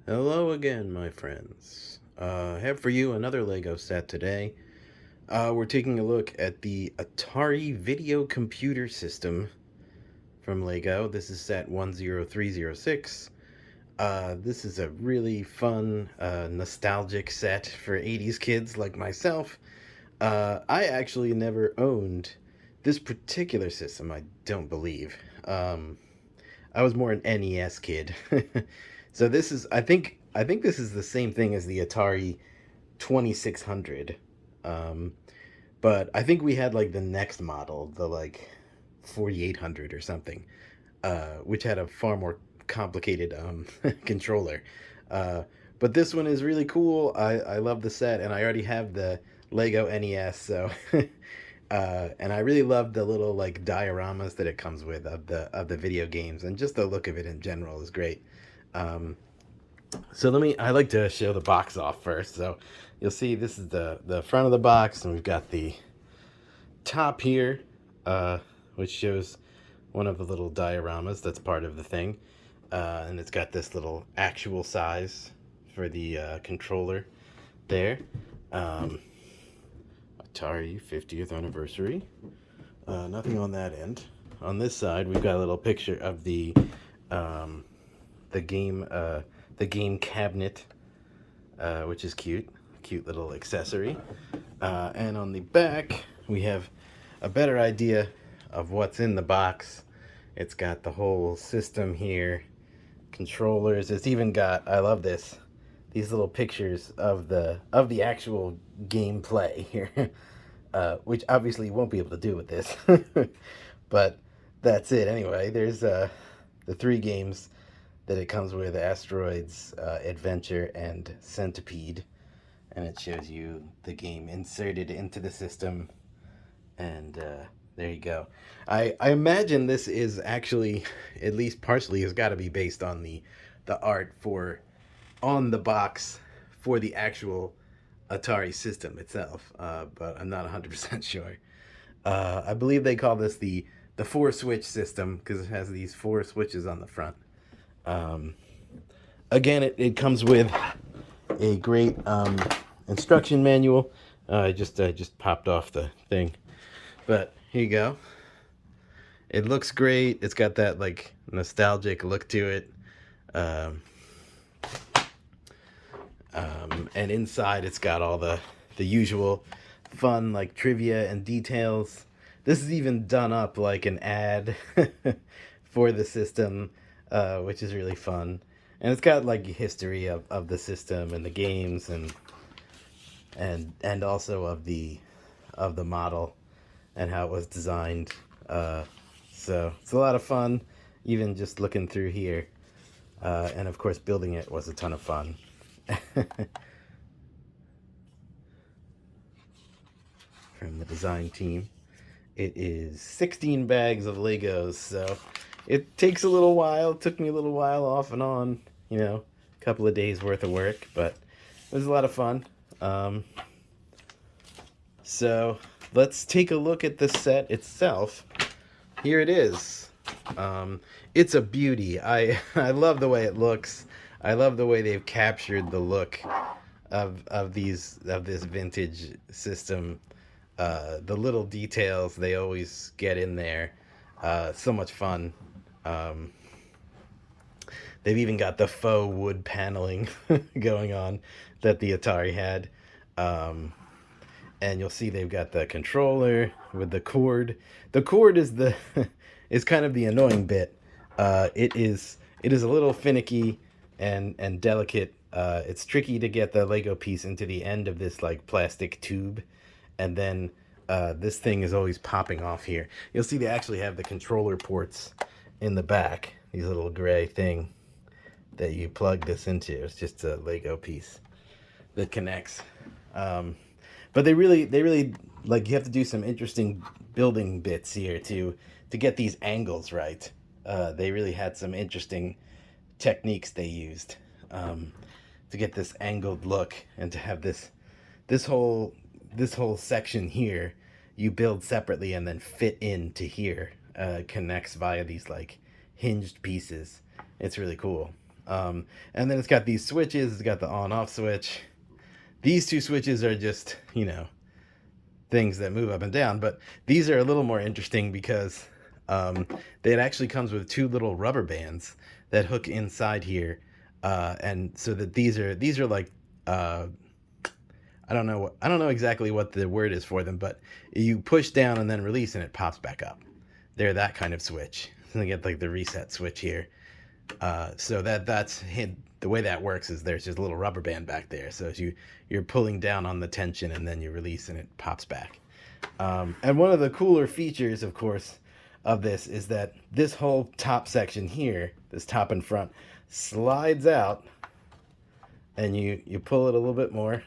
Hello again, my friends. I have for you another Lego set today. We're taking a look at the Atari video computer system from Lego. This is set 10306. This is a really fun, nostalgic set for 80s kids like myself. I actually never owned this particular system, I don't believe. I was more an NES kid. So this is I think this is the same thing as the Atari 2600. Um, but I think we had like the next model, the like 4800 or something, which had a far more complicated controller. Uh, but this one is really cool. I love the set, and I already have the Lego NES, so and I really love the little like dioramas that it comes with of the video games, and just the look of it in general is great. Um, so I like to show the box off first. So you'll see this is the front of the box, and we've got the top here, which shows one of the little dioramas that's part of the thing. And it's got this little actual size for the controller there. Um, Atari 50th anniversary. Nothing on that end. On this side, we've got a little picture of um, the game cabinet, which is cute little accessory. And on the back, we have a better idea of what's in the box. It's got the whole system here, controllers. It's even got, I love this, these little pictures of the actual gameplay here, which obviously you won't be able to do with this, but that's it anyway. There's the three games that it comes with: Asteroids, Adventure, and Centipede. And it shows you the game inserted into the system. And there you go. I imagine this is actually, at least partially, has got to be based on the art for on the box for the actual Atari system itself, but I'm not 100% sure. I believe they call this the four switch system because it has these four switches on the front. Um, Again, it comes with a great instruction manual. I just popped off the thing, but here you go. It looks great. It's got that like nostalgic look to it. Um, and inside it's got all the usual fun like trivia and details. This is even done up like an ad for the system, which is really fun. And it's got like history of the system and the games and also of the model and how it was designed. So it's a lot of fun, even just looking through here. And of course, building it was a ton of fun. From the design team. It is 16 bags of Legos, so it takes a little while. It took me a little while off and on, a couple of days worth of work, but it was a lot of fun. Um, so let's take a look at the set itself. Here it is. It's a beauty. I love the way it looks. I love the way they've captured the look of this vintage system. The little details they always get in there. So much fun. Um, they've even got the faux wood paneling going on that the Atari had. Um, and you'll see they've got the controller with the cord. The cord is the is kind of the annoying bit. It is a little finicky and delicate. It's tricky to get the Lego piece into the end of this like plastic tube, and then this thing is always popping off here. You'll see they actually have the controller ports in the back. These little gray thing that you plug this into. It's just a Lego piece that connects. But they really like you have to do some interesting building bits here to get these angles right. They really had some interesting techniques they used to get this angled look and to have this whole this whole section here you build separately and then fit into here. Connects via these like hinged pieces. It's really cool. And then it's got these switches. It's got the on-off switch. These two switches are just, things that move up and down. But these are a little more interesting because it actually comes with two little rubber bands that hook inside here, and so that these are like I don't know exactly what the word is for them, but you push down and then release and it pops back up. They're that kind of switch. So they get like the reset switch here. So that's the way that works is there's just a little rubber band back there. So as you're pulling down on the tension and then you release and it pops back. And one of the cooler features, of course, of this is that this whole top section here, this top and front, slides out, and you pull it a little bit more,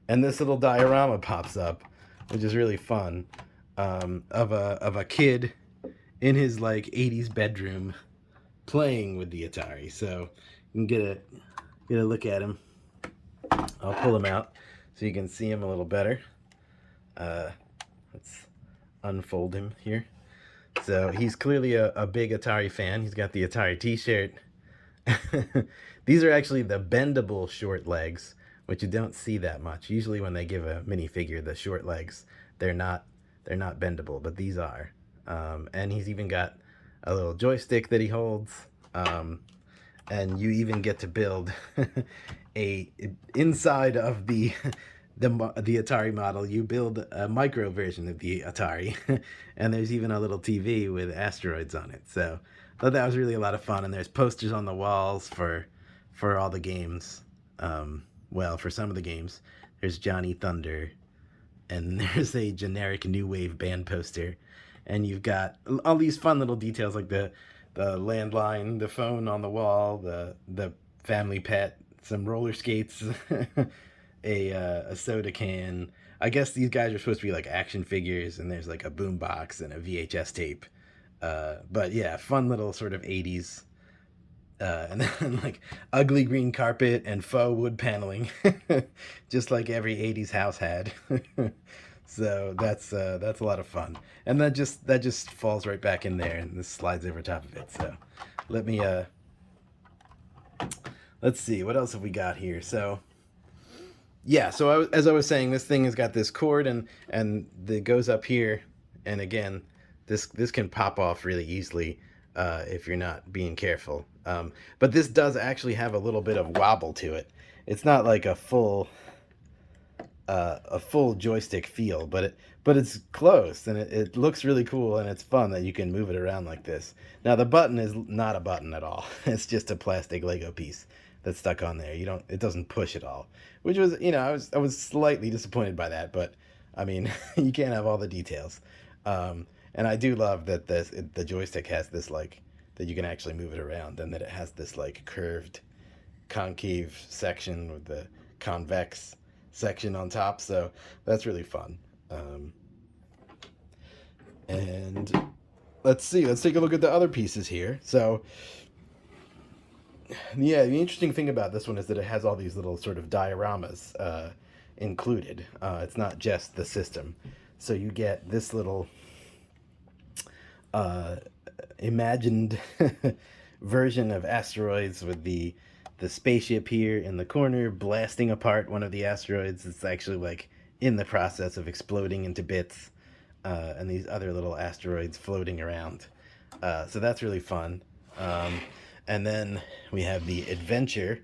and this little diorama pops up, which is really fun, of a kid in his like 80s bedroom playing with the Atari. So you can get a look at him. I'll pull him out so you can see him a little better. Let's unfold him here. So he's clearly a big Atari fan. He's got the Atari t-shirt. These are actually the bendable short legs, which you don't see that much. Usually when they give a minifigure the short legs, they're not bendable, but these are. And he's even got a little joystick that he holds. And you even get to build inside of the Atari model, you build a micro version of the Atari, and there's even a little TV with Asteroids on it. So I thought that was really a lot of fun. And there's posters on the walls for all the games. Well, for some of the games, there's Johnny Thunder, and there's a generic new wave band poster, and you've got all these fun little details like the landline, the phone on the wall, the family pet, some roller skates. A soda can. I guess these guys are supposed to be like action figures, and there's like a boombox and a VHS tape. But yeah, fun little sort of 80s. And then like ugly green carpet and faux wood paneling, just like every 80s house had. So that's a lot of fun. And that just falls right back in there, and this slides over top of it. So let's see, what else have we got here? So yeah, so as I was saying, this thing has got this cord and it goes up here, and again, this can pop off really easily if you're not being careful. But this does actually have a little bit of wobble to it. It's not like a full joystick feel, but it's close, and it looks really cool, and it's fun that you can move it around like this. Now the button is not a button at all. It's just a plastic Lego piece that's stuck on there. It doesn't push at all, which was, I was slightly disappointed by that, but I mean, you can't have all the details. And I do love that the joystick has this like that you can actually move it around, and that it has this like curved concave section with the convex section on top. So that's really fun. And let's take a look at the other pieces here. So yeah, the interesting thing about this one is that it has all these little sort of dioramas included. It's not just the system. So you get this little imagined version of Asteroids with the spaceship here in the corner blasting apart one of the asteroids. It's actually like in the process of exploding into bits, and these other little asteroids floating around. So that's really fun. And then we have the adventure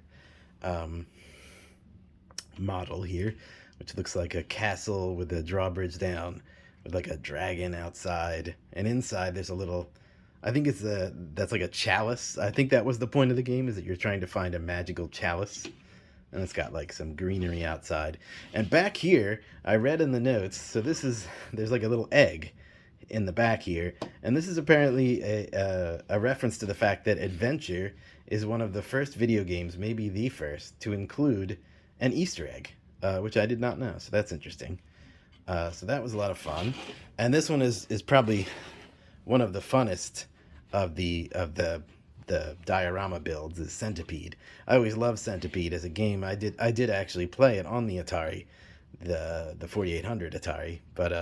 model here, which looks like a castle with a drawbridge down with like a dragon outside, and inside there's a little, I think that's like a chalice. I think that was the point of the game, is that you're trying to find a magical chalice, and it's got like some greenery outside. And back here, I read in the notes, so there's like a little egg in the back here, and this is apparently a reference to the fact that Adventure is one of the first video games, maybe the first, to include an Easter egg, which I did not know, so that's interesting. So that was a lot of fun, and this one is probably one of the funnest of the diorama builds, is Centipede. I always loved Centipede as a game. I did actually play it on the Atari, the 4800 Atari, but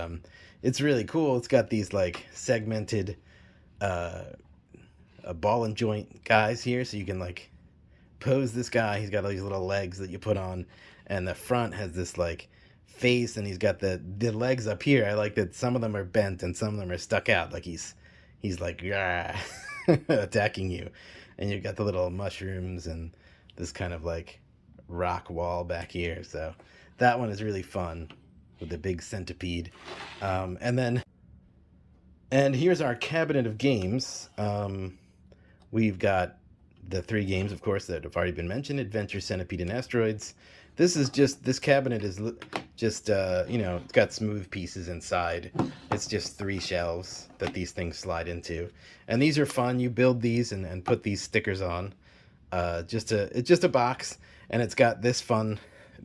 it's really cool. It's got these like segmented ball and joint guys here, so you can like pose this guy. He's got all these little legs that you put on, and the front has this like face, and he's got the legs up here. I like that some of them are bent and some of them are stuck out, like he's like attacking you. And you've got the little mushrooms and this kind of like rock wall back here. So that one is really fun with the big centipede. And here's our cabinet of games. We've got the 3 games, of course, that have already been mentioned: Adventure, Centipede, and Asteroids. This cabinet is just, it's got smooth pieces inside. It's just 3 shelves that these things slide into. And these are fun. You build these and put these stickers on. It's just a box, and it's got this fun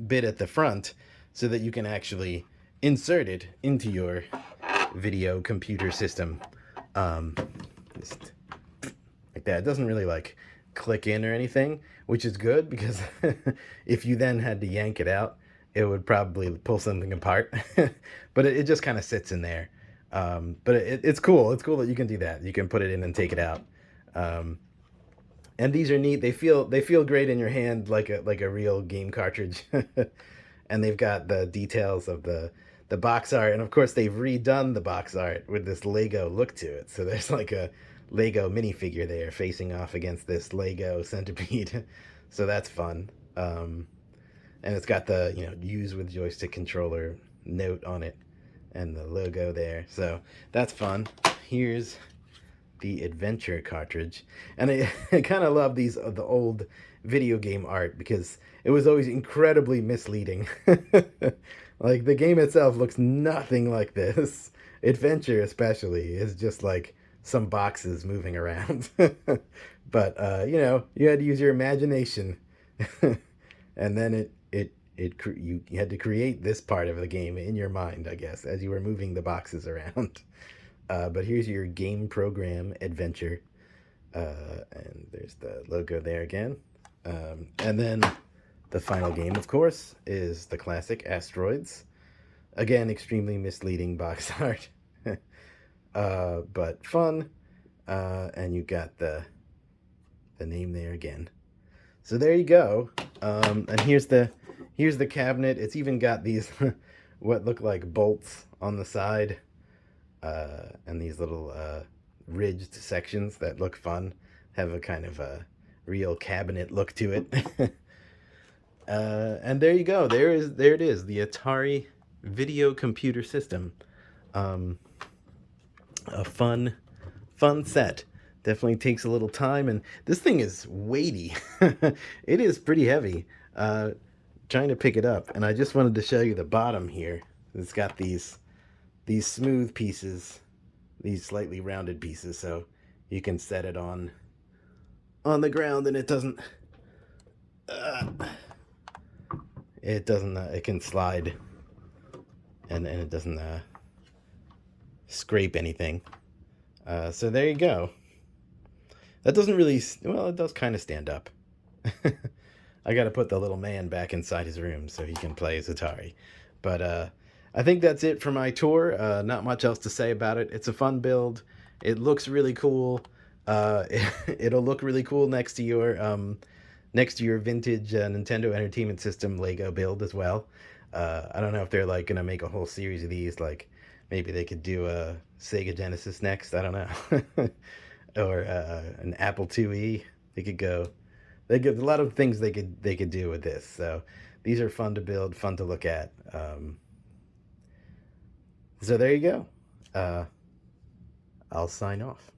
bit at the front so that you can actually insert it into your video computer system. Just like that. It doesn't really like click in or anything, which is good, because if you then had to yank it out, it would probably pull something apart. But it just kind of sits in there. But it's cool. It's cool that you can do that. You can put it in and take it out. And these are neat. They feel great in your hand, like a real game cartridge. And they've got the details of the box art, and of course they've redone the box art with this Lego look to it. So there's like a Lego minifigure there facing off against this Lego Centipede. So that's fun. And it's got the use with joystick controller note on it and the logo there. So that's fun. Here's the Adventure cartridge, and I kind of love the old video game art, because it was always incredibly misleading. Like, the game itself looks nothing like this. Adventure especially is just like some boxes moving around. But you had to use your imagination. And then you had to create this part of the game in your mind, I guess, as you were moving the boxes around. But here's your game program, Adventure. And there's the logo there again. And then the final game, of course, is the classic Asteroids. Again, extremely misleading box art. But fun. And you got the name there again. So there you go. And here's the cabinet. It's even got these what look like bolts on the side. And these little ridged sections that look fun, have a kind of a real cabinet look to it. And there you go. There it is, the Atari video computer system. A fun set. Definitely takes a little time, and this thing is weighty. It is pretty heavy. Trying to pick it up, and I just wanted to show you the bottom here. It's got these smooth pieces, these slightly rounded pieces, so you can set it on the ground, and it doesn't it can slide, and it doesn't scrape anything. So there you go. That doesn't really, well, it does kind of stand up. I got to put the little man back inside his room so he can play his Atari. But I think that's it for my tour. Not much else to say about it. It's a fun build. It looks really cool. It'll look really cool next to your vintage Nintendo Entertainment System Lego build as well. I don't know if they're like gonna make a whole series of these. Like, maybe they could do a Sega Genesis next. I don't know. Or an Apple IIe. They could go. They get a lot of things they could do with this. So these are fun to build, fun to look at. So there you go. I'll sign off.